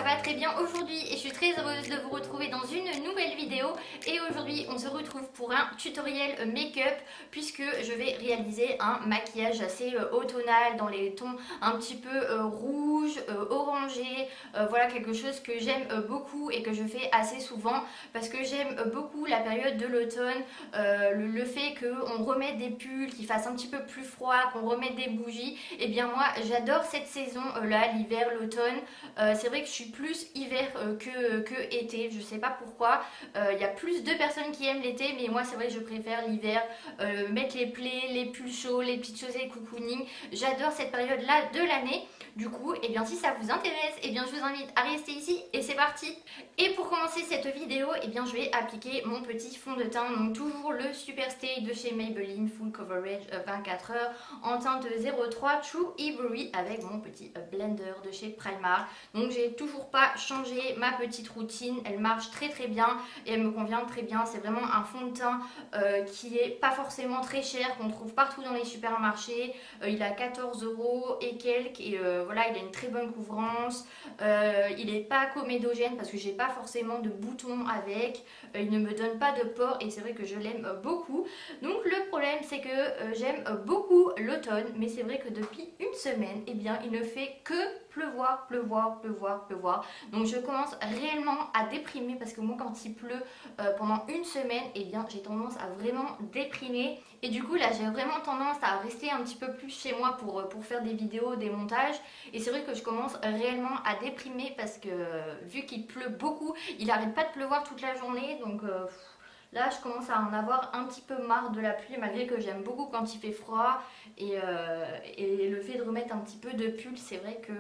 ça va très bien aujourd'hui et je suis très heureuse de vous retrouver dans une nouvelle vidéo. Et aujourd'hui on se retrouve pour un tutoriel make-up puisque je vais réaliser un maquillage assez automnal dans les tons un petit peu rouge, orangé. Voilà quelque chose que j'aime beaucoup et que je fais assez souvent parce que j'aime beaucoup la période de l'automne, le fait qu'on remette des pulls, qu'il fasse un petit peu plus froid, qu'on remette des bougies. Et bien moi j'adore cette saison là, l'hiver, l'automne. C'est vrai que je suis plus hiver que été, je sais pas pourquoi. Il y a plus de personnes qui aiment l'été, mais moi c'est vrai que je préfère l'hiver. Mettre les plaids, les pulls chauds, les petites chaussettes cocooning. J'adore cette période là de l'année. Du coup, et bien si ça vous intéresse, et bien je vous invite à rester ici et c'est parti. Et pour commencer cette vidéo, et bien je vais appliquer mon petit fond de teint, donc toujours le Superstay de chez Maybelline Full Coverage 24 heures en teinte 03 True Ivory avec mon petit blender de chez Primark. Donc j'ai toujours pas changé ma petite routine, elle marche très très bien et elle me convient très bien. C'est vraiment un fond de teint qui est pas forcément très cher, qu'on trouve partout dans les supermarchés. Il a 14 € et quelques et voilà, il a une très bonne couvrance. Il n'est pas comédogène parce que j'ai pas forcément de boutons avec. Il ne me donne pas de pores et c'est vrai que je l'aime beaucoup. Donc le problème c'est que j'aime beaucoup l'automne, mais c'est vrai que depuis une semaine, eh bien il ne fait que pleuvoir, pleuvoir, pleuvoir, pleuvoir. Donc je commence réellement à déprimer parce que moi quand il pleut pendant une semaine, eh bien j'ai tendance à vraiment déprimer. Et du coup là j'ai vraiment tendance à rester un petit peu plus chez moi pour faire des vidéos, des montages. Et c'est vrai que je commence réellement à déprimer parce que vu qu'il pleut beaucoup, il n'arrête pas de pleuvoir toute la journée. Donc là, je commence à en avoir un petit peu marre de la pluie, malgré que j'aime beaucoup quand il fait froid. Et le fait de remettre un petit peu de pull, c'est vrai que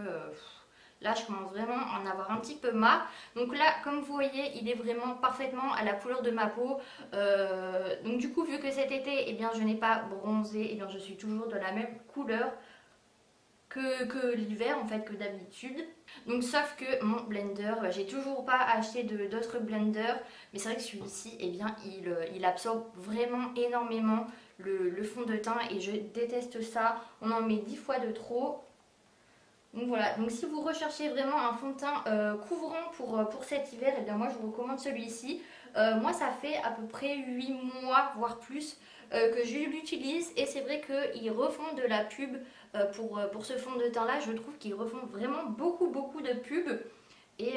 là, je commence vraiment à en avoir un petit peu marre. Donc là, comme vous voyez, il est vraiment parfaitement à la couleur de ma peau. Donc du coup, vu que cet été, eh bien, je n'ai pas bronzé, eh bien, je suis toujours de la même couleur que l'hiver en fait, que d'habitude. Donc sauf que mon blender, j'ai toujours pas acheté d'autres blenders, mais c'est vrai que celui-ci, eh bien, il absorbe vraiment énormément le fond de teint et je déteste ça. On en met 10 fois de trop. Donc voilà, donc si vous recherchez vraiment un fond de teint couvrant pour cet hiver, et bien moi je vous recommande celui-ci. Moi ça fait à peu près 8 mois, voire plus, que je l'utilise et c'est vrai qu'ils refont de la pub pour ce fond de teint là. Je trouve qu'ils refont vraiment beaucoup de pubs et,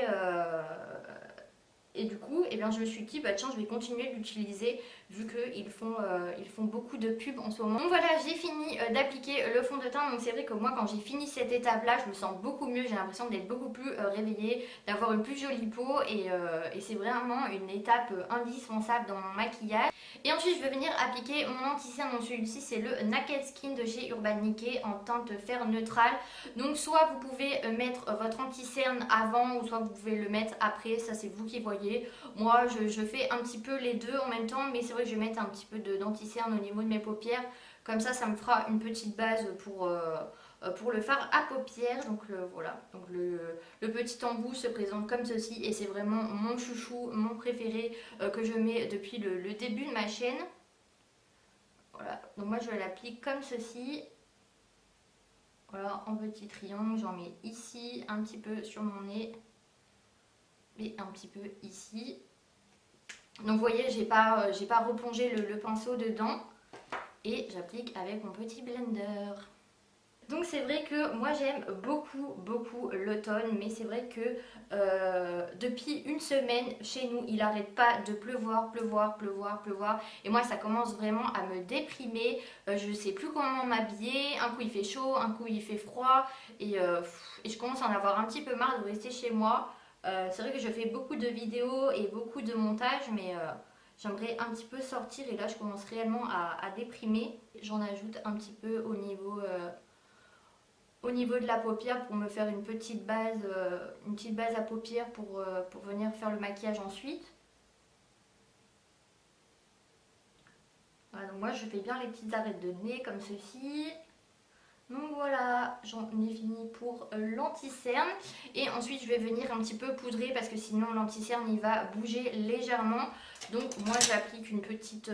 et du coup, eh bien, je me suis dit, bah tiens, je vais continuer de l'utiliser vu qu'ils font beaucoup de pubs en ce moment. Donc voilà, j'ai fini d'appliquer le fond de teint. Donc c'est vrai que moi, quand j'ai fini cette étape-là, je me sens beaucoup mieux. J'ai l'impression d'être beaucoup plus réveillée, d'avoir une plus jolie peau. Et c'est vraiment une étape indispensable dans mon maquillage. Et ensuite, je vais venir appliquer mon anti-cerne. Donc celui-ci, c'est le Naked Skin de chez Urban Decay en teinte fer neutrale. Donc soit vous pouvez mettre votre anti-cerne avant ou soit vous pouvez le mettre après. Ça, c'est vous qui voyez. Moi je fais un petit peu les deux en même temps, mais c'est vrai que je vais mettre un petit peu d'anti-cerne au niveau de mes paupières, comme ça me fera une petite base pour le fard à paupières. Donc voilà, donc le petit embout se présente comme ceci et c'est vraiment mon chouchou, mon préféré que je mets depuis le début de ma chaîne. Voilà, donc moi je l'applique comme ceci. Voilà, en petit triangle, j'en mets ici, un petit peu sur mon nez et un petit peu ici. Donc vous voyez, j'ai pas replongé le pinceau dedans et j'applique avec mon petit blender. Donc c'est vrai que moi j'aime beaucoup l'automne, mais c'est vrai que depuis une semaine chez nous il n'arrête pas de pleuvoir, pleuvoir, pleuvoir, pleuvoir et moi ça commence vraiment à me déprimer. Je sais plus comment m'habiller, un coup il fait chaud, un coup il fait froid et je commence à en avoir un petit peu marre de rester chez moi. C'est vrai que je fais beaucoup de vidéos et beaucoup de montages, mais j'aimerais un petit peu sortir et là je commence réellement à déprimer. J'en ajoute un petit peu au niveau de la paupière pour me faire une petite base à paupières pour venir faire le maquillage ensuite. Voilà, donc moi je fais bien les petites arêtes de nez comme ceci. Donc voilà, j'en ai fini pour l'anti-cerne et ensuite je vais venir un petit peu poudrer parce que sinon l'anti-cerne il va bouger légèrement. Donc moi j'applique une petite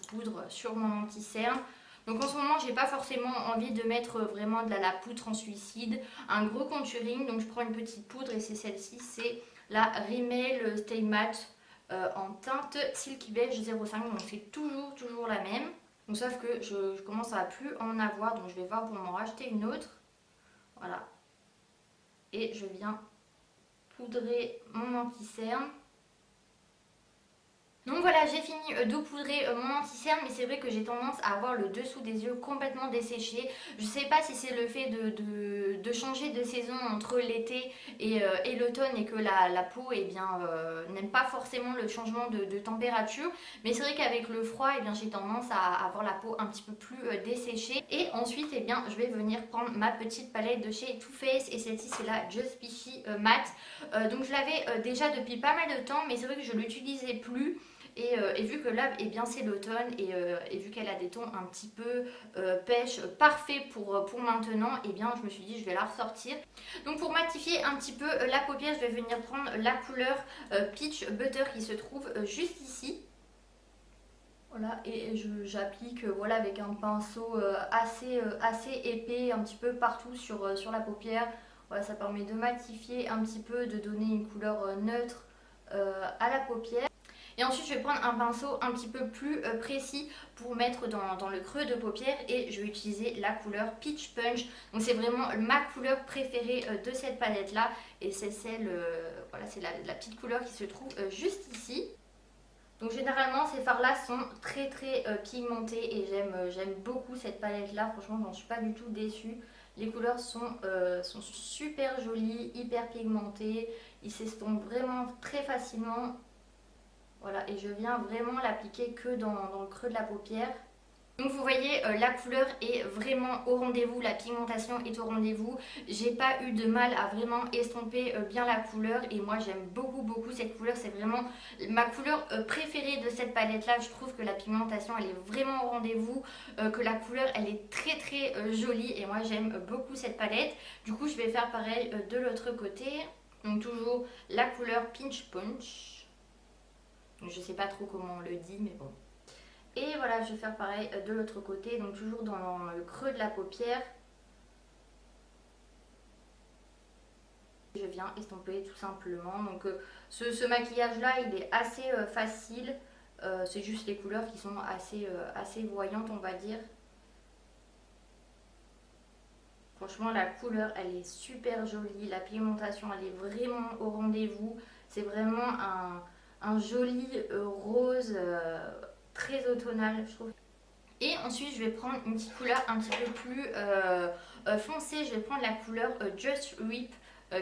poudre sur mon anti-cerne. Donc en ce moment j'ai pas forcément envie de mettre vraiment de la poudre translucide, un gros contouring, donc je prends une petite poudre et c'est celle-ci, c'est la Rimmel Stay Matte en teinte Silky Beige 05, donc c'est toujours la même. Donc sauf que je commence à plus en avoir, donc je vais voir pour m'en racheter une autre. Voilà. Et je viens poudrer mon anti-cerne. Donc voilà, j'ai fini de poudrer mon anti-cerne, mais c'est vrai que j'ai tendance à avoir le dessous des yeux complètement desséché. Je sais pas si c'est le fait de changer de saison entre l'été et l'automne et que la peau eh bien, n'aime pas forcément le changement de température. Mais c'est vrai qu'avec le froid, eh bien, j'ai tendance à avoir la peau un petit peu plus desséchée. Et ensuite, eh bien, je vais venir prendre ma petite palette de chez Too Faced et celle-ci c'est la Just Peachy Matte. Donc je l'avais déjà depuis pas mal de temps, mais c'est vrai que je l'utilisais plus. Et vu que là, eh bien, c'est l'automne et vu qu'elle a des tons un petit peu pêche, parfait pour maintenant, eh bien, je me suis dit je vais la ressortir. Donc pour matifier un petit peu la paupière, je vais venir prendre la couleur Peach Butter qui se trouve juste ici. Voilà, et j'applique voilà, avec un pinceau assez épais un petit peu partout sur la paupière. Voilà, ça permet de matifier un petit peu, de donner une couleur neutre à la paupière. Et ensuite, je vais prendre un pinceau un petit peu plus précis pour mettre dans le creux de paupière et je vais utiliser la couleur Peach Punch. Donc c'est vraiment ma couleur préférée de cette palette là et c'est celle, voilà, c'est la petite couleur qui se trouve juste ici. Donc généralement ces fards là sont très pigmentés et j'aime beaucoup cette palette là, franchement j'en suis pas du tout déçue. Les couleurs sont super jolies, hyper pigmentées, ils s'estompent vraiment très facilement. Voilà, et je viens vraiment l'appliquer que dans le creux de la paupière. Donc vous voyez, la couleur est vraiment au rendez-vous, la pigmentation est au rendez-vous. J'ai pas eu de mal à vraiment estomper bien la couleur et moi j'aime beaucoup cette couleur. C'est vraiment ma couleur préférée de cette palette là. Je trouve que la pigmentation elle est vraiment au rendez-vous, que la couleur elle est très jolie et moi j'aime beaucoup cette palette. Du coup je vais faire pareil de l'autre côté. Donc toujours la couleur Peach Punch. Je sais pas trop comment on le dit, mais bon. Et voilà, je vais faire pareil de l'autre côté, donc toujours dans le creux de la paupière. Je viens estomper tout simplement. Donc ce maquillage-là, il est assez facile. C'est juste les couleurs qui sont assez voyantes, on va dire. Franchement, la couleur, elle est super jolie. La pigmentation, elle est vraiment au rendez-vous. C'est vraiment un joli rose très automnal, je trouve. Et ensuite, je vais prendre une petite couleur un petit peu plus foncée. Je vais prendre la couleur Just Rip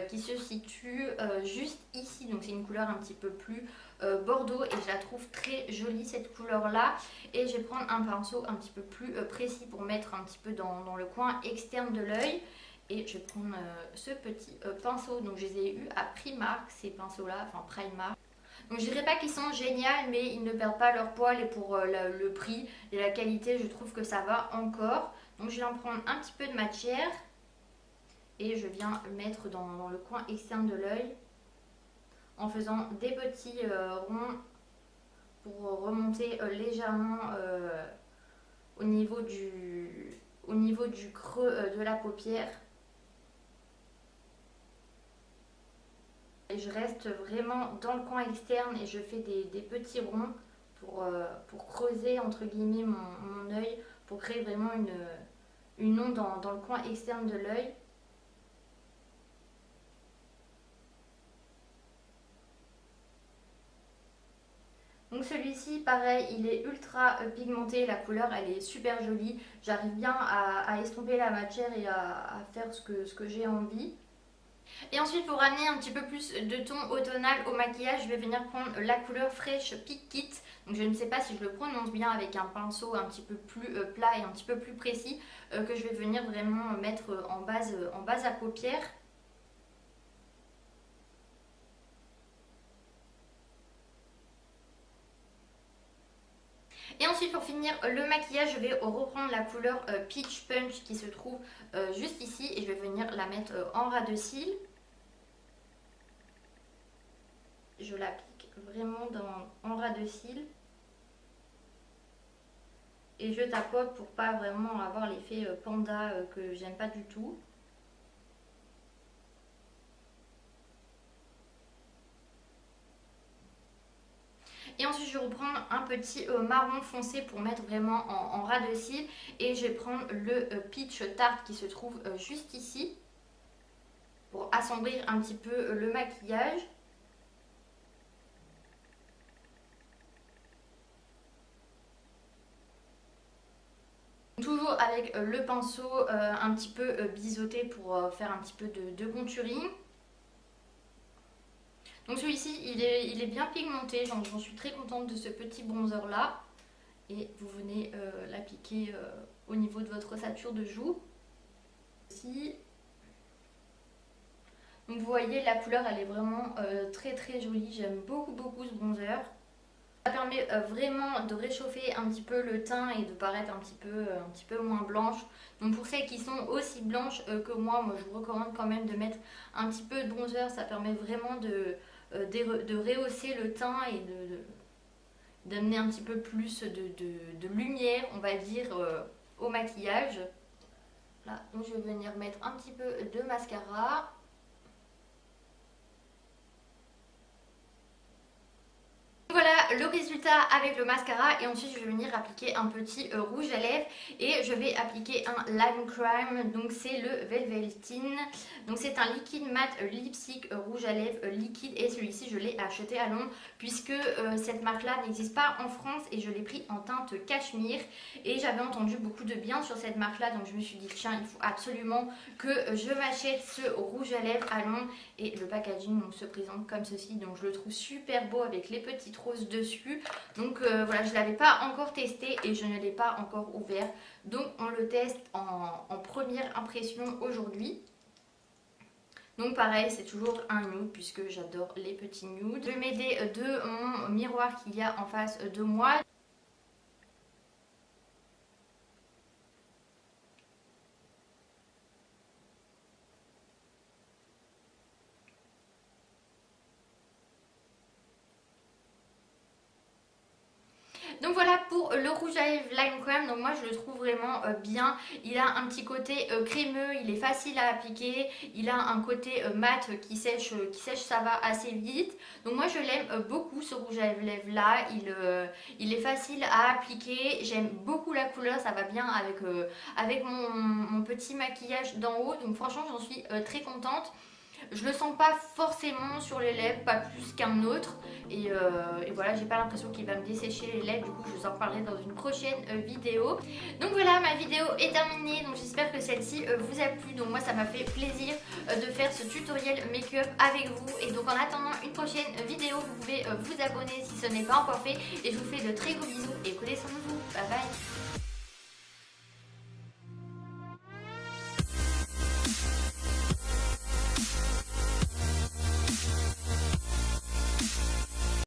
qui se situe juste ici. Donc, c'est une couleur un petit peu plus bordeaux et je la trouve très jolie cette couleur-là. Et je vais prendre un pinceau un petit peu plus précis pour mettre un petit peu dans le coin externe de l'œil. Et je vais prendre ce petit pinceau. Donc, je les ai eu à Primark, ces pinceaux-là, enfin Primark. Donc je dirais pas qu'ils sont géniaux, mais ils ne perdent pas leur poil et pour le prix et la qualité, je trouve que ça va encore. Donc je vais en prendre un petit peu de matière et je viens le mettre dans le coin externe de l'œil en faisant des petits ronds pour remonter légèrement au niveau du creux de la paupière. Et je reste vraiment dans le coin externe et je fais des petits ronds pour creuser entre guillemets mon œil, pour créer vraiment une onde dans le coin externe de l'œil. Donc celui-ci, pareil, il est ultra pigmenté, la couleur elle est super jolie. J'arrive bien à estomper la matière et à faire ce que j'ai envie. Et ensuite pour ramener un petit peu plus de ton automnal au maquillage, je vais venir prendre la couleur Fresh Peak It. Donc je ne sais pas si je le prononce bien avec un pinceau un petit peu plus plat et un petit peu plus précis que je vais venir vraiment mettre en base à paupières. Et ensuite pour finir le maquillage, je vais reprendre la couleur Peach Punch qui se trouve juste ici et je vais venir la mettre en ras de cils. Je l'applique vraiment en ras de cils. et je tapote pour pas vraiment avoir l'effet panda que j'aime pas du tout. Et ensuite je vais reprendre un petit marron foncé pour mettre vraiment en ras de cils. Et je vais prendre le Peach Tarte qui se trouve juste ici pour assombrir un petit peu le maquillage. Toujours avec le pinceau un petit peu biseauté pour faire un petit peu de contouring. Donc celui-ci il est bien pigmenté, j'en suis très contente de ce petit bronzer là. Et vous venez l'appliquer au niveau de votre ossature de joue. Ici. Donc vous voyez la couleur elle est vraiment très très jolie, j'aime beaucoup ce bronzer. Ça permet vraiment de réchauffer un petit peu le teint et de paraître un petit peu moins blanche. Donc pour celles qui sont aussi blanches que moi je vous recommande quand même de mettre un petit peu de bronzer. Ça permet vraiment de rehausser le teint et d'amener un petit peu plus de lumière, on va dire, au maquillage. Là, donc je vais venir mettre un petit peu de mascara. Voilà le résultat avec le mascara et ensuite je vais venir appliquer un petit rouge à lèvres et je vais appliquer un Lime Crime, donc c'est le Velveteen, donc c'est un liquide mat lipstick rouge à lèvres liquide et celui-ci je l'ai acheté à Londres puisque cette marque là n'existe pas en France et je l'ai pris en teinte cachemire et j'avais entendu beaucoup de bien sur cette marque là, donc je me suis dit tiens il faut absolument que je m'achète ce rouge à lèvres à Londres. Et le packaging donc, se présente comme ceci, donc je le trouve super beau avec les petites roses dessus. Donc voilà, je ne l'avais pas encore testé et je ne l'ai pas encore ouvert. Donc on le teste en première impression aujourd'hui. Donc pareil, c'est toujours un nude puisque j'adore les petits nudes. Je vais m'aider de mon miroir qu'il y a en face de moi. Donc voilà pour le rouge à lèvres Lime Crime, donc moi je le trouve vraiment bien. Il a un petit côté crémeux, il est facile à appliquer, il a un côté mat qui sèche ça va assez vite. Donc moi je l'aime beaucoup ce rouge à lèvres là, il est facile à appliquer, j'aime beaucoup la couleur, ça va bien avec mon petit maquillage d'en haut. Donc franchement j'en suis très contente. Je le sens pas forcément sur les lèvres, pas plus qu'un autre. Et voilà, j'ai pas l'impression qu'il va me dessécher les lèvres. Du coup, je vous en reparlerai dans une prochaine vidéo. Donc voilà, ma vidéo est terminée. Donc j'espère que celle-ci vous a plu. Donc moi, ça m'a fait plaisir de faire ce tutoriel make-up avec vous. Et donc en attendant une prochaine vidéo, vous pouvez vous abonner si ce n'est pas encore fait. Et je vous fais de très gros bisous et prenez soin de vous. Bye bye.